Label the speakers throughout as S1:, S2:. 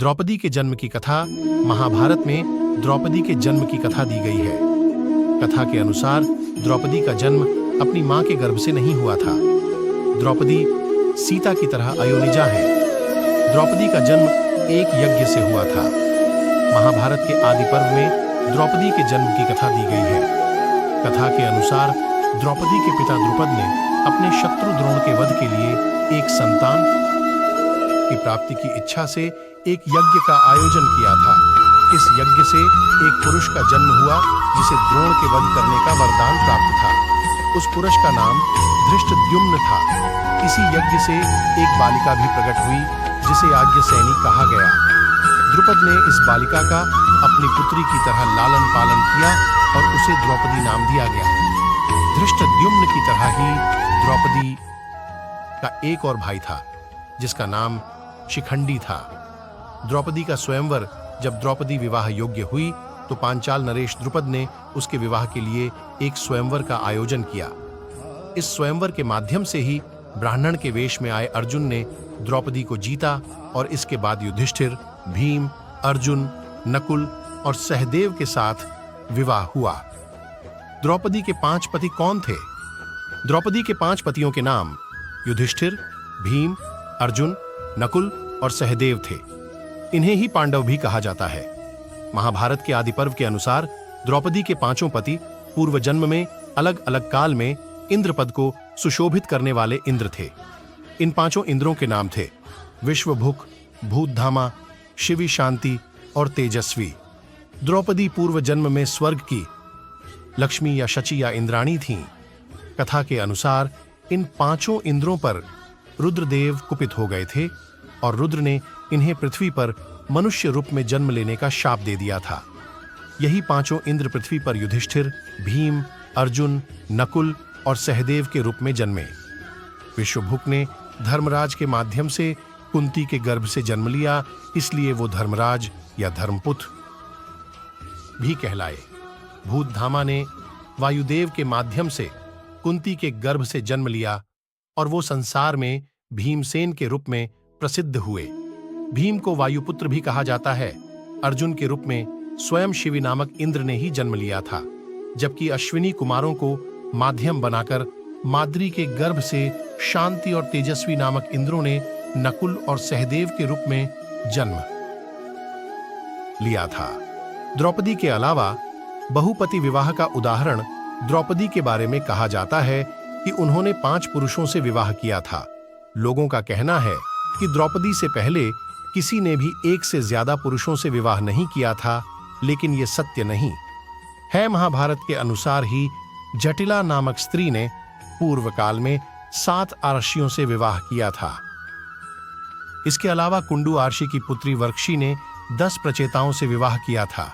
S1: द्रौपदी के जन्म की कथा महाभारत में द्रौपदी के जन्म की कथा दी गई है। कथा के अनुसार द्रौपदी का जन्म अपनी मां के गर्भ से नहीं हुआ था। द्रौपदी सीता की तरह अयोनिजा है। द्रौपदी का जन्म एक यज्ञ से हुआ था। महाभारत के आदि पर्व में द्रौपदी के जन्म की कथा दी गई है। कथा के अनुसार द्रौपदी के पिता द्रुपद ने अपने शत्रु द्रोण के वध के लिए एक संतान की प्राप्ति की इच्छा से एक यज्ञ का आयोजन किया था। इस यज्ञ से एक पुरुष का जन्म हुआ जिसे द्रोण के वध करने का वरदान प्राप्त था। उस पुरुष का नाम धृष्टद्युम्न था। इसी यज्ञ से एक बालिका भी प्रकट हुई जिसे याज्ञसेनी कहा गया। द्रुपद ने इस बालिका का अपनी पुत्री की तरह लालन पालन किया और उसे द्रौपदी नाम दिया गया। धृष्टद्युम्न की तरह ही द्रौपदी का एक और भाई था जिसका नाम शिखंडी था। द्रौपदी का स्वयंवर जब द्रौपदी विवाह योग्य हुई तो पांचाल नरेश द्रुपद ने उसके विवाह के लिए एक स्वयंवर का आयोजन किया। इस स्वयंवर के माध्यम से ही ब्राह्मण के वेश में आए अर्जुन ने द्रौपदी को जीता और इसके बाद युधिष्ठिर, भीम, अर्जुन, नकुल और सहदेव के साथ विवाह हुआ। द्रौपदी के 5 पति कौन थे? द्रौपदी के 5 पतियों के नाम युधिष्ठिर, भीम, अर्जुन, नकुल और सहदेव थे। इन्हें ही पांडव भी कहा जाता है। महाभारत के आदि पर्व के अनुसार द्रौपदी के 5 पति पूर्व जन्म में अलग अलग काल में इंद्र पद को सुशोभित करने वाले इंद्र थे। इन 5 इंद्रों के नाम थे विश्वभुक, भूतधामा, शिवी शांति और तेजस्वी। द्रौपदी पूर्व जन्म में स्वर्ग की लक्ष्मी या शची या इंद्राणी थीं। कथा के अनुसार इन 5 इंद्रों पर रुद्रदेव कुपित हो गए थे और रुद्र ने इन्हें पृथ्वी पर मनुष्य रूप में जन्म लेने का शाप दे दिया था। यही 5 इंद्र पृथ्वी पर युधिष्ठिर, भीम, अर्जुन, नकुल और सहदेव के रूप में जन्मे। विश्वभुक ने धर्मराज के माध्यम से कुंती के गर्भ से जन्म लिया, इसलिए वो धर्मराज या धर्मपुत्र भी कहलाए। भूतधामा ने वायुदेव के माध्यम से कुंती के गर्भ से जन्म लिया और वो संसार में भीमसेन के रूप में प्रसिद्ध हुए। भीम को वायुपुत्र भी कहा जाता है। अर्जुन के रूप में स्वयं शिवी नामक इंद्र ने ही जन्म लिया था, जबकि अश्विनी कुमारों को माध्यम बनाकर माद्री के गर्भ से शांति और तेजस्वी नामक इंद्रों ने नकुल और सहदेव के रूप में जन्म लिया था। द्रौपदी के अलावा बहुपति विवाह का उदाहरण द्रौपदी के बारे में कहा जाता है कि उन्होंने 5 पुरुषों से विवाह किया था। लोगों का कहना है कि द्रौपदी से पहले किसी ने भी एक से ज्यादा पुरुषों से विवाह नहीं किया था, लेकिन यह सत्य नहीं है। महाभारत के अनुसार ही जटिला नामक स्त्री ने पूर्व काल में 7 आर्षियों से विवाह किया था। इसके अलावा कुंडू आर्षि की पुत्री वर्क्षी ने 10 प्रचेताओं से विवाह किया था।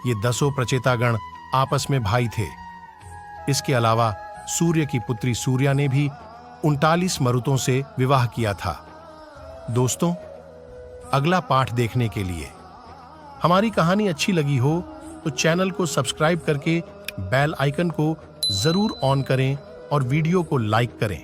S1: ये 10 प्रचेतागण आपस में भाई थे। इसके अलावा सूर्य की पुत्री सूर्या ने भी 39 मरुतों से विवाह किया था। दोस्तों, अगला पाठ देखने के लिए हमारी कहानी अच्छी लगी हो तो चैनल को सब्सक्राइब करके बेल आइकन को जरूर ऑन करें और वीडियो को लाइक करें।